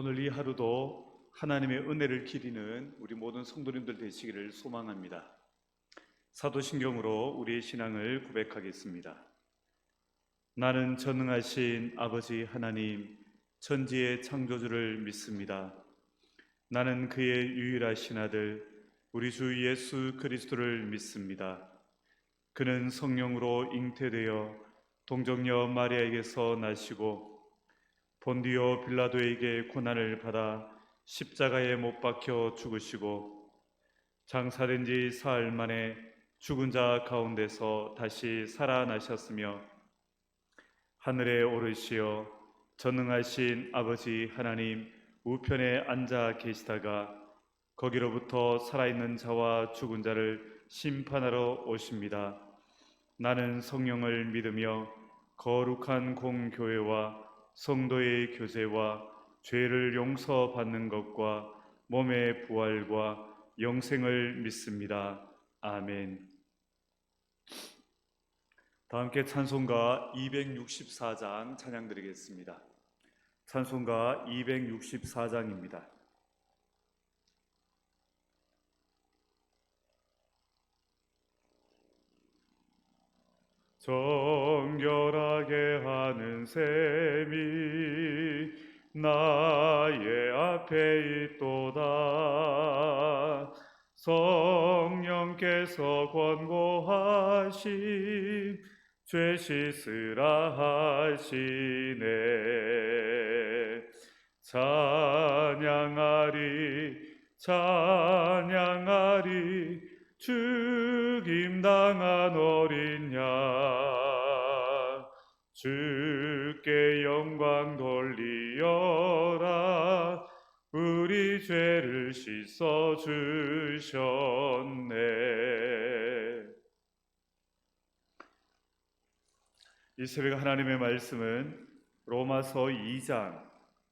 오늘 이 하루도 하나님의 은혜를 기리는 우리 모든 성도님들 되시기를 소망합니다. 사도신경으로 우리의 신앙을 고백하겠습니다. 나는 전능하신 아버지 하나님, 천지의 창조주를 믿습니다. 나는 그의 유일하신 아들, 우리 주 예수 그리스도를 믿습니다. 그는 성령으로 잉태되어 동정녀 마리아에게서 나시고 본디오 빌라도에게 고난을 받아 십자가에 못 박혀 죽으시고 장사된 지 사흘 만에 죽은 자 가운데서 다시 살아나셨으며 하늘에 오르시어 전능하신 아버지 하나님 우편에 앉아 계시다가 거기로부터 살아있는 자와 죽은 자를 심판하러 오십니다. 나는 성령을 믿으며 거룩한 공교회와 성도의 교제와 죄를 용서받는 것과 몸의 부활과 영생을 믿습니다. 아멘. 다 함께 찬송가 264장 찬양 드리겠습니다. 찬송가 264장입니다. 정결하게 하는 셈이 나의 앞에 있도다. 성령께서 권고하신 죄 씻으라 하시네. 찬양하리 죽임당한 어린 양 주께 영광 돌리어라. 우리 죄를 씻어 주셨네. 이 새벽 하나님의 말씀은 로마서 2장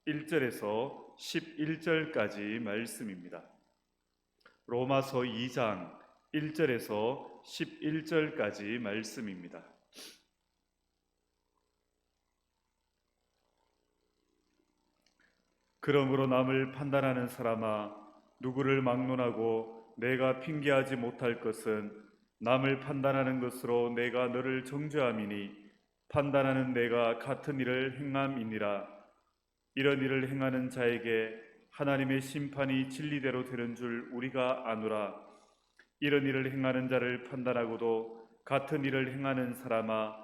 1절에서 11절까지 말씀입니다. 로마서 2장 1절에서 11절까지 말씀입니다. 그러므로 남을 판단하는 사람아, 누구를 막론하고 내가 핑계하지 못할 것은 남을 판단하는 것으로 내가 너를 정죄함이니 판단하는 내가 같은 일을 행함이니라. 이런 일을 행하는 자에게 하나님의 심판이 진리대로 되는 줄 우리가 아노라. 이런 일을 행하는 자를 판단하고도 같은 일을 행하는 사람아,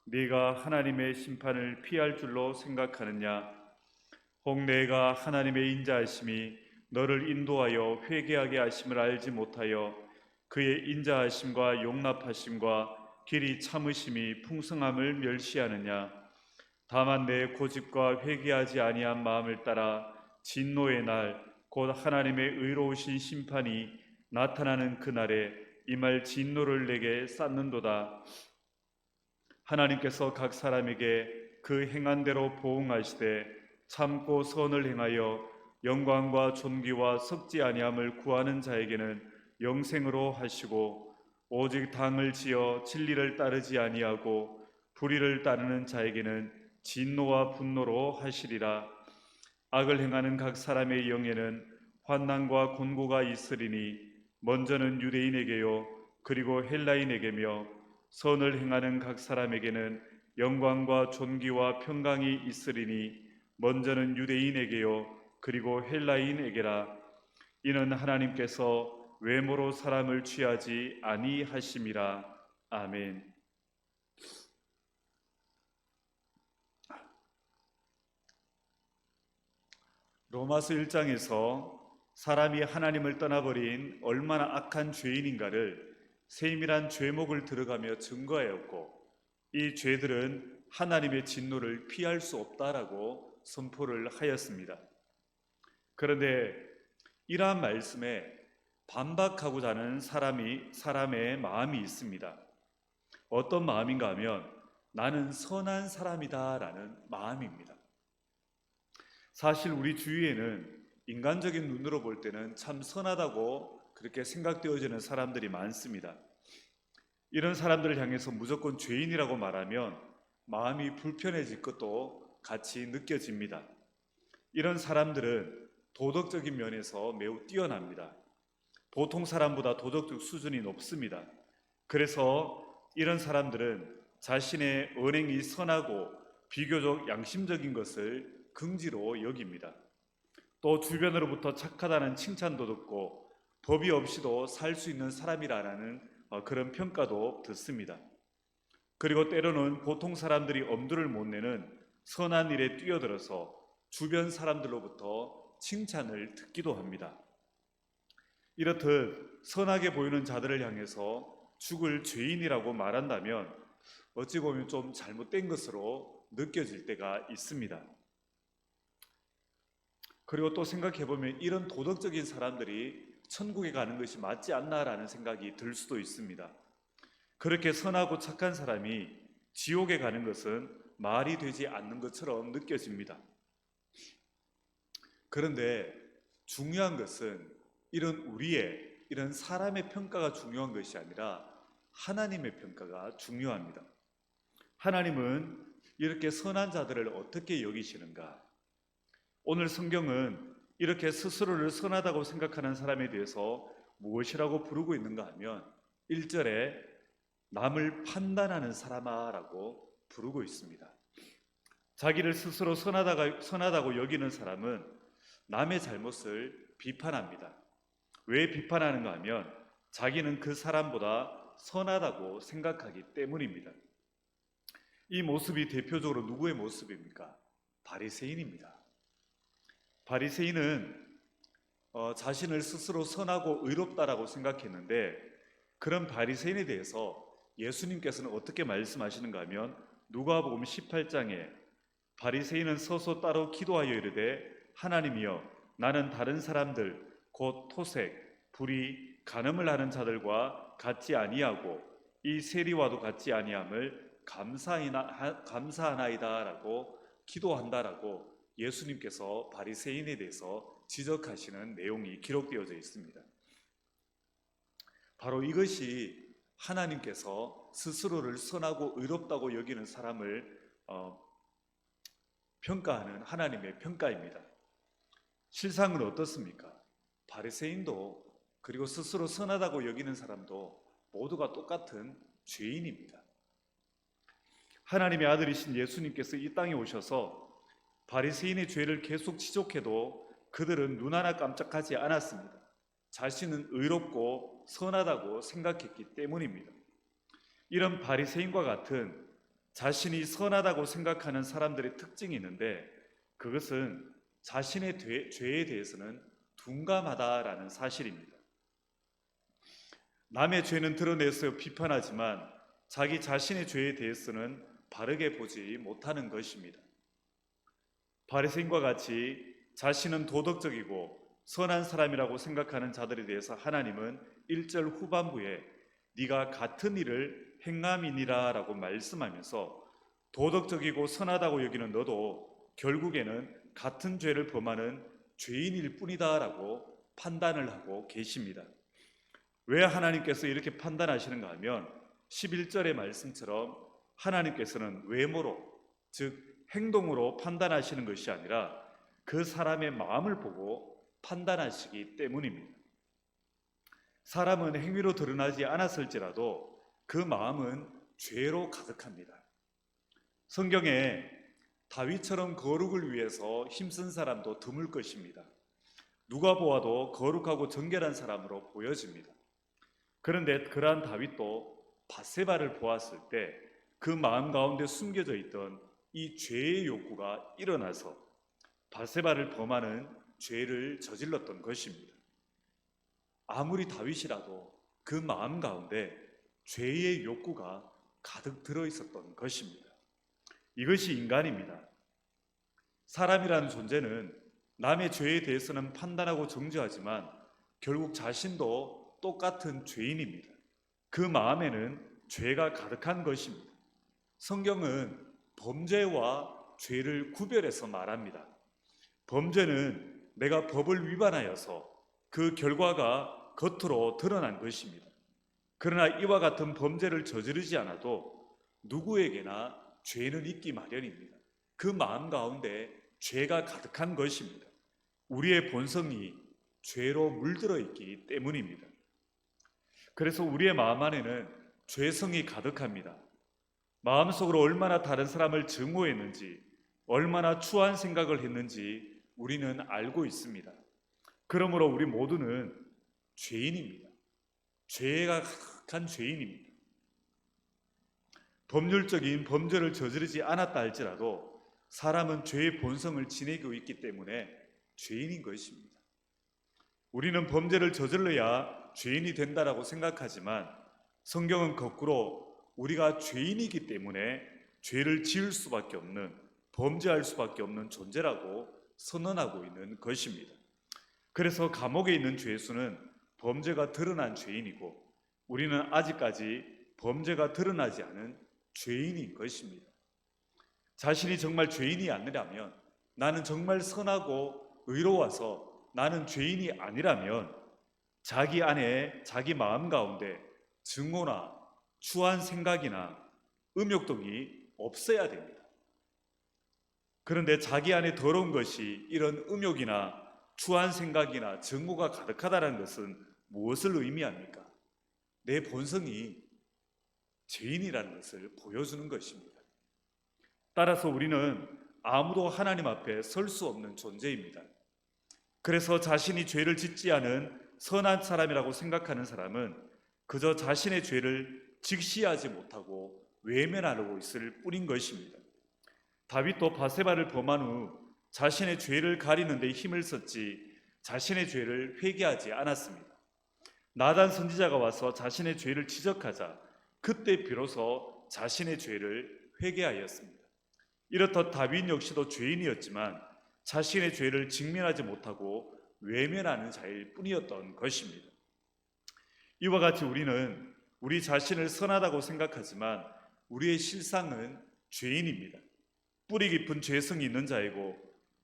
네가 하나님의 심판을 피할 줄로 생각하느냐? 혹 내가 하나님의 인자하심이 너를 인도하여 회개하게 하심을 알지 못하여 그의 인자하심과 용납하심과 길이 참으심이 풍성함을 멸시하느냐? 다만 내 고집과 회개하지 아니한 마음을 따라 진노의 날 곧 하나님의 의로우신 심판이 나타나는 그날에 임할 진노를 내게 쌓는도다. 하나님께서 각 사람에게 그 행한 대로 보응하시되 참고 선을 행하여 영광과 존귀와 썩지 아니함을 구하는 자에게는 영생으로 하시고, 오직 당을 지어 진리를 따르지 아니하고 불의를 따르는 자에게는 진노와 분노로 하시리라. 악을 행하는 각 사람의 영에는 환난과 곤고가 있으리니 먼저는 유대인에게요 그리고 헬라인에게며 선을 행하는 각 사람에게는 영광과 존귀와 평강이 있으리니 먼저는 유대인에게요 그리고 헬라인에게라. 이는 하나님께서 외모로 사람을 취하지 아니하심이라. 아멘. 로마서 1장에서 사람이 하나님을 떠나버린 얼마나 악한 죄인인가를 세밀한 죄목을 들어가며 증거하였고, 이 죄들은 하나님의 진노를 피할 수 없다라고 선포를 하였습니다. 그런데 이러한 말씀에 반박하고자 하는 사람의 마음이 있습니다. 어떤 마음인가 하면 나는 선한 사람이다 라는 마음입니다. 사실 우리 주위에는 인간적인 눈으로 볼 때는 참 선하다고 그렇게 생각되어지는 사람들이 많습니다. 이런 사람들을 향해서 무조건 죄인이라고 말하면 마음이 불편해질 것도 같이 느껴집니다. 이런 사람들은 도덕적인 면에서 매우 뛰어납니다. 보통 사람보다 도덕적 수준이 높습니다. 그래서 이런 사람들은 자신의 언행이 선하고 비교적 양심적인 것을 긍지로 여깁니다. 또 주변으로부터 착하다는 칭찬도 듣고 법이 없이도 살 수 있는 사람이라는 그런 평가도 듣습니다. 그리고 때로는 보통 사람들이 엄두를 못 내는 선한 일에 뛰어들어서 주변 사람들로부터 칭찬을 듣기도 합니다. 이렇듯 선하게 보이는 자들을 향해서 죽을 죄인이라고 말한다면 어찌 보면 좀 잘못된 것으로 느껴질 때가 있습니다. 그리고 또 생각해보면 이런 도덕적인 사람들이 천국에 가는 것이 맞지 않나라는 생각이 들 수도 있습니다. 그렇게 선하고 착한 사람이 지옥에 가는 것은 말이 되지 않는 것처럼 느껴집니다. 그런데 중요한 것은 이런 사람의 평가가 중요한 것이 아니라 하나님의 평가가 중요합니다. 하나님은 이렇게 선한 자들을 어떻게 여기시는가? 오늘 성경은 이렇게 스스로를 선하다고 생각하는 사람에 대해서 무엇이라고 부르고 있는가 하면 1절에 남을 판단하는 사람아라고 부르고 있습니다. 자기를 스스로 선하다고 여기는 사람은 남의 잘못을 비판합니다. 왜 비판하는가 하면 자기는 그 사람보다 선하다고 생각하기 때문입니다. 이 모습이 대표적으로 누구의 모습입니까? 바리새인입니다. 바리새인은 자신을 스스로 선하고 의롭다라고 생각했는데 그런 바리새인에 대해서 예수님께서는 어떻게 말씀하시는가 하면 누가복음 18장에 바리새인은 서서 따로 기도하여 이르되 하나님이여 나는 다른 사람들 곧 토색, 불의, 간음을 하는 자들과 같지 아니하고 이 세리와도 같지 아니함을 감사하나이다라고 기도한다라고 예수님께서 바리새인에 대해서 지적하시는 내용이 기록되어져 있습니다. 바로 이것이 하나님께서 스스로를 선하고 의롭다고 여기는 사람을 평가하는 하나님의 평가입니다. 실상은 어떻습니까? 바리새인도 그리고 스스로 선하다고 여기는 사람도 모두가 똑같은 죄인입니다. 하나님의 아들이신 예수님께서 이 땅에 오셔서 바리새인의 죄를 계속 지적해도 그들은 눈 하나 깜짝하지 않았습니다. 자신은 의롭고 선하다고 생각했기 때문입니다. 이런 바리새인과 같은 자신이 선하다고 생각하는 사람들의 특징이 있는데 그것은 자신의 죄에 대해서는 둔감하다라는 사실입니다. 남의 죄는 드러내서 비판하지만 자기 자신의 죄에 대해서는 바르게 보지 못하는 것입니다. 바리새인과 같이 자신은 도덕적이고 선한 사람이라고 생각하는 자들에 대해서 하나님은 1절 후반부에 네가 같은 일을 행함이니라 라고 말씀하면서 도덕적이고 선하다고 여기는 너도 결국에는 같은 죄를 범하는 죄인일 뿐이다 라고 판단을 하고 계십니다. 왜 하나님께서 이렇게 판단하시는가 하면 11절의 말씀처럼 하나님께서는 외모로 즉 행동으로 판단하시는 것이 아니라 그 사람의 마음을 보고 판단하시기 때문입니다. 사람은 행위로 드러나지 않았을지라도 그 마음은 죄로 가득합니다. 성경에 다윗처럼 거룩을 위해서 힘쓴 사람도 드물 것입니다. 누가 보아도 거룩하고 정결한 사람으로 보여집니다. 그런데 그러한 다윗도 밧세바를 보았을 때 그 마음 가운데 숨겨져 있던 이 죄의 욕구가 일어나서 밧세바를 범하는 죄를 저질렀던 것입니다. 아무리 다윗이라도 그 마음 가운데 죄의 욕구가 가득 들어 있었던 것입니다. 이것이 인간입니다. 사람이라는 존재는 남의 죄에 대해서는 판단하고 정죄하지만 결국 자신도 똑같은 죄인입니다. 그 마음에는 죄가 가득한 것입니다. 성경은 범죄와 죄를 구별해서 말합니다. 범죄는 내가 법을 위반하여서 그 결과가 겉으로 드러난 것입니다. 그러나 이와 같은 범죄를 저지르지 않아도 누구에게나 죄는 있기 마련입니다. 그 마음 가운데 죄가 가득한 것입니다. 우리의 본성이 죄로 물들어 있기 때문입니다. 그래서 우리의 마음 안에는 죄성이 가득합니다. 마음속으로 얼마나 다른 사람을 증오했는지, 얼마나 추한 생각을 했는지 우리는 알고 있습니다. 그러므로 우리 모두는 죄인입니다. 죄가 가득한 죄인입니다. 법률적인 범죄를 저지르지 않았다 할지라도 사람은 죄의 본성을 지니고 있기 때문에 죄인인 것입니다. 우리는 범죄를 저질러야 죄인이 된다라고 생각하지만 성경은 거꾸로 우리가 죄인이기 때문에 죄를 지을 수밖에 없는, 범죄할 수밖에 없는 존재라고 선언하고 있는 것입니다. 그래서 감옥에 있는 죄수는 범죄가 드러난 죄인이고 우리는 아직까지 범죄가 드러나지 않은 죄인인 것입니다. 자신이 정말 죄인이 아니라면, 나는 정말 선하고 의로워서 나는 죄인이 아니라면 자기 안에, 자기 마음 가운데 증오나 추한 생각이나 음욕등이 없어야 됩니다. 그런데 자기 안에 더러운 것이 이런 음욕이나 추한 생각이나 증오가 가득하다는 것은 무엇을 의미합니까? 내 본성이 죄인이라는 것을 보여주는 것입니다. 따라서 우리는 아무도 하나님 앞에 설 수 없는 존재입니다. 그래서 자신이 죄를 짓지 않은 선한 사람이라고 생각하는 사람은 그저 자신의 죄를 직시하지 못하고 외면하려고 있을 뿐인 것입니다. 다윗도 바세바를 범한 후 자신의 죄를 가리는 데 힘을 썼지 자신의 죄를 회개하지 않았습니다. 나단 선지자가 와서 자신의 죄를 지적하자 그때 비로소 자신의 죄를 회개하였습니다. 이렇듯 다윗 역시도 죄인이었지만 자신의 죄를 직면하지 못하고 외면하는 자일 뿐이었던 것입니다. 이와 같이 우리는 우리 자신을 선하다고 생각하지만 우리의 실상은 죄인입니다. 뿌리 깊은 죄성이 있는 자이고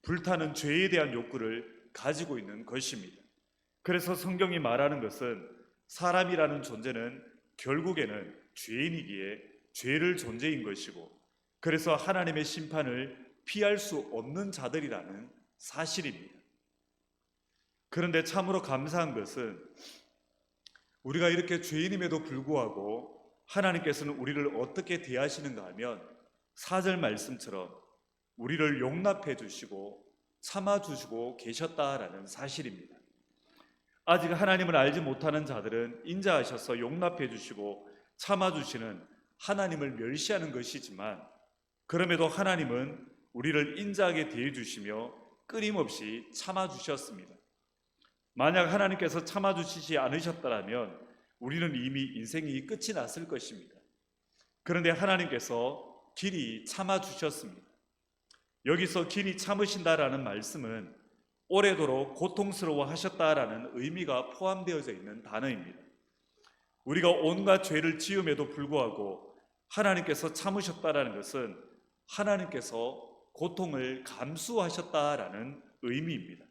불타는 죄에 대한 욕구를 가지고 있는 것입니다. 그래서 성경이 말하는 것은 사람이라는 존재는 결국에는 죄인이기에 죄를 존재인 것이고, 그래서 하나님의 심판을 피할 수 없는 자들이라는 사실입니다. 그런데 참으로 감사한 것은 우리가 이렇게 죄인임에도 불구하고 하나님께서는 우리를 어떻게 대하시는가 하면 4절 말씀처럼 우리를 용납해 주시고 참아 주시고 계셨다라는 사실입니다. 아직 하나님을 알지 못하는 자들은 인자하셔서 용납해 주시고 참아 주시는 하나님을 멸시하는 것이지만, 그럼에도 하나님은 우리를 인자하게 대해 주시며 끊임없이 참아 주셨습니다. 만약 하나님께서 참아 주시지 않으셨다면 우리는 이미 인생이 끝이 났을 것입니다. 그런데 하나님께서 길이 참아 주셨습니다. 여기서 길이 참으신다라는 말씀은 오래도록 고통스러워 하셨다라는 의미가 포함되어져 있는 단어입니다. 우리가 온갖 죄를 지음에도 불구하고 하나님께서 참으셨다라는 것은 하나님께서 고통을 감수하셨다라는 의미입니다.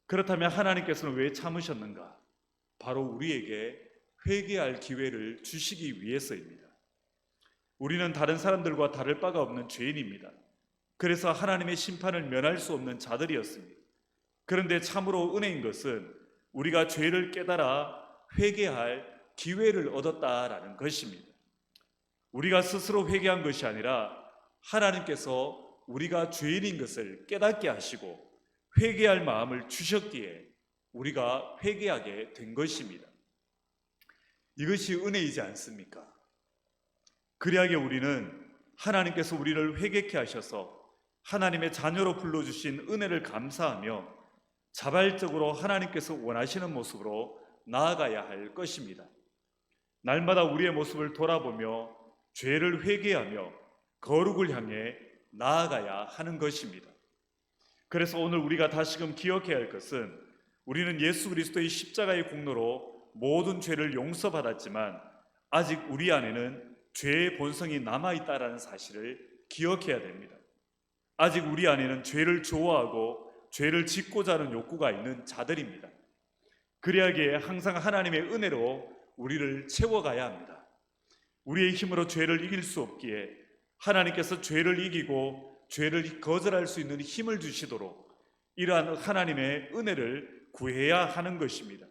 그렇다면 하나님께서는 왜 참으셨는가? 바로 우리에게 회개할 기회를 주시기 위해서입니다. 우리는 다른 사람들과 다를 바가 없는 죄인입니다. 그래서 하나님의 심판을 면할 수 없는 자들이었습니다. 그런데 참으로 은혜인 것은 우리가 죄를 깨달아 회개할 기회를 얻었다라는 것입니다. 우리가 스스로 회개한 것이 아니라 하나님께서 우리가 죄인인 것을 깨닫게 하시고 회개할 마음을 주셨기에 우리가 회개하게 된 것입니다. 이것이 은혜이지 않습니까? 그리하게 우리는 하나님께서 우리를 회개케 하셔서 하나님의 자녀로 불러주신 은혜를 감사하며 자발적으로 하나님께서 원하시는 모습으로 나아가야 할 것입니다. 날마다 우리의 모습을 돌아보며 죄를 회개하며 거룩을 향해 나아가야 하는 것입니다. 그래서 오늘 우리가 다시금 기억해야 할 것은 우리는 예수 그리스도의 십자가의 공로로 모든 죄를 용서받았지만 아직 우리 안에는 죄의 본성이 남아있다는 사실을 기억해야 됩니다. 아직 우리 안에는 죄를 좋아하고 죄를 짓고자 하는 욕구가 있는 자들입니다. 그리하기에 항상 하나님의 은혜로 우리를 채워가야 합니다. 우리의 힘으로 죄를 이길 수 없기에 하나님께서 죄를 이기고 죄를 거절할 수 있는 힘을 주시도록 이러한 하나님의 은혜를 구해야 하는 것입니다.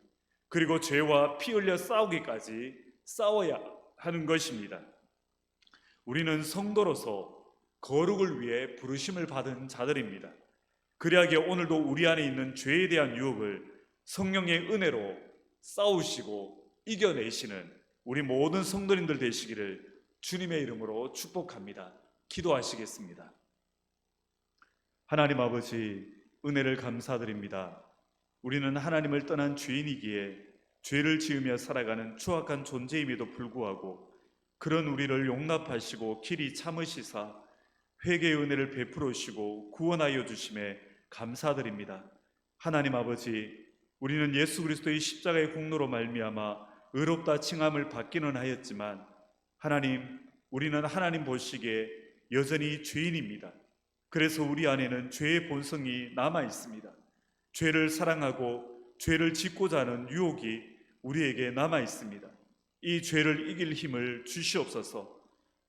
그리고 죄와 피 흘려 싸우기까지 싸워야 하는 것입니다. 우리는 성도로서 거룩을 위해 부르심을 받은 자들입니다. 그리하기에 오늘도 우리 안에 있는 죄에 대한 유혹을 성령의 은혜로 싸우시고 이겨내시는 우리 모든 성도님들 되시기를 주님의 이름으로 축복합니다. 기도하시겠습니다. 하나님 아버지, 은혜를 감사드립니다. 우리는 하나님을 떠난 죄인이기에 죄를 지으며 살아가는 추악한 존재임에도 불구하고 그런 우리를 용납하시고 길이 참으시사 회개의 은혜를 베풀어 주시고 구원하여 주심에 감사드립니다. 하나님 아버지, 우리는 예수 그리스도의 십자가의 공로로 말미암아 의롭다 칭함을 받기는 하였지만 하나님, 우리는 하나님 보시기에 여전히 죄인입니다. 그래서 우리 안에는 죄의 본성이 남아 있습니다. 죄를 사랑하고 죄를 짓고자 하는 유혹이 우리에게 남아 있습니다. 이 죄를 이길 힘을 주시옵소서.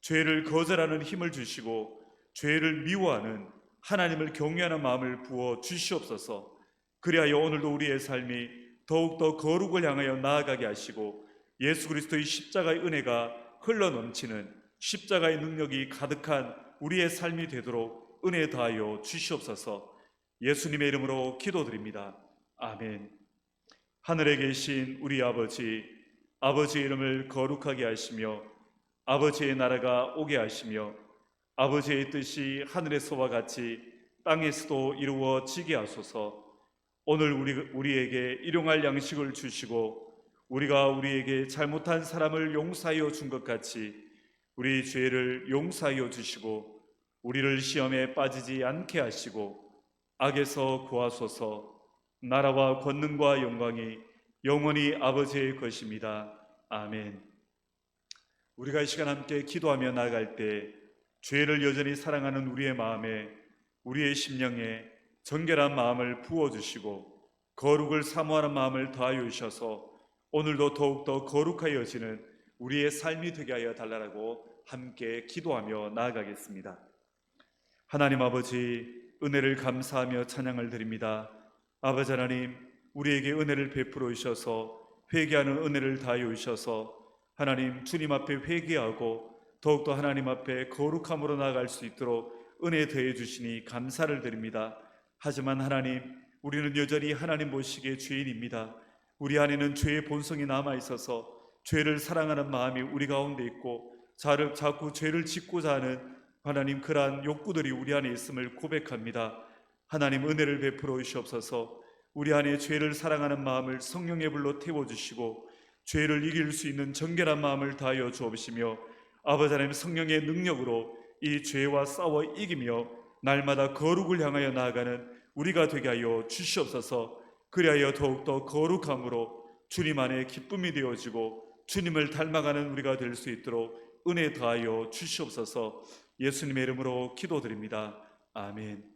죄를 거절하는 힘을 주시고 죄를 미워하는 하나님을 경외하는 마음을 부어 주시옵소서. 그리하여 오늘도 우리의 삶이 더욱더 거룩을 향하여 나아가게 하시고 예수 그리스도의 십자가의 은혜가 흘러넘치는 십자가의 능력이 가득한 우리의 삶이 되도록 은혜 다하여 주시옵소서. 예수님의 이름으로 기도드립니다. 아멘. 하늘에 계신 우리 아버지, 아버지의 이름을 거룩하게 하시며 아버지의 나라가 오게 하시며 아버지의 뜻이 하늘에서와 같이 땅에서도 이루어지게 하소서. 오늘 우리에게 일용할 양식을 주시고 우리가 우리에게 잘못한 사람을 용서하여 준 것 같이 우리 죄를 용서하여 주시고 우리를 시험에 빠지지 않게 하시고 악에서 구하소서. 나라와 권능과 영광이 영원히 아버지의 것입니다. 아멘. 우리가 이 시간 함께 기도하며 나아갈 때 죄를 여전히 사랑하는 우리의 마음에, 우리의 심령에 정결한 마음을 부어주시고 거룩을 사모하는 마음을 더하여 주셔서 오늘도 더욱더 거룩하여지는 우리의 삶이 되게 하여 달라고 함께 기도하며 나아가겠습니다. 하나님 아버지, 은혜를 감사하며 찬양을 드립니다. 아버지 하나님, 우리에게 은혜를 베풀어 주셔서 회개하는 은혜를 다하여 주셔서 하나님 주님 앞에 회개하고 더욱더 하나님 앞에 거룩함으로 나아갈 수 있도록 은혜 더해 주시니 감사를 드립니다. 하지만 하나님, 우리는 여전히 하나님 보시기에 죄인입니다. 우리 안에는 죄의 본성이 남아 있어서 죄를 사랑하는 마음이 우리 가운데 있고 자꾸 죄를 짓고자 하는 하나님 그러한 욕구들이 우리 안에 있음을 고백합니다. 하나님 은혜를 베풀어 주시옵소서. 우리 안에 죄를 사랑하는 마음을 성령의 불로 태워주시고 죄를 이길 수 있는 정결한 마음을 다하여 주옵시며 아버지 하나님 성령의 능력으로 이 죄와 싸워 이기며 날마다 거룩을 향하여 나아가는 우리가 되게 하여 주시옵소서. 그리하여 더욱더 거룩함으로 주님 안에 기쁨이 되어지고 주님을 닮아가는 우리가 될 수 있도록 은혜 더하여 주시옵소서. 예수님의 이름으로 기도드립니다. 아멘.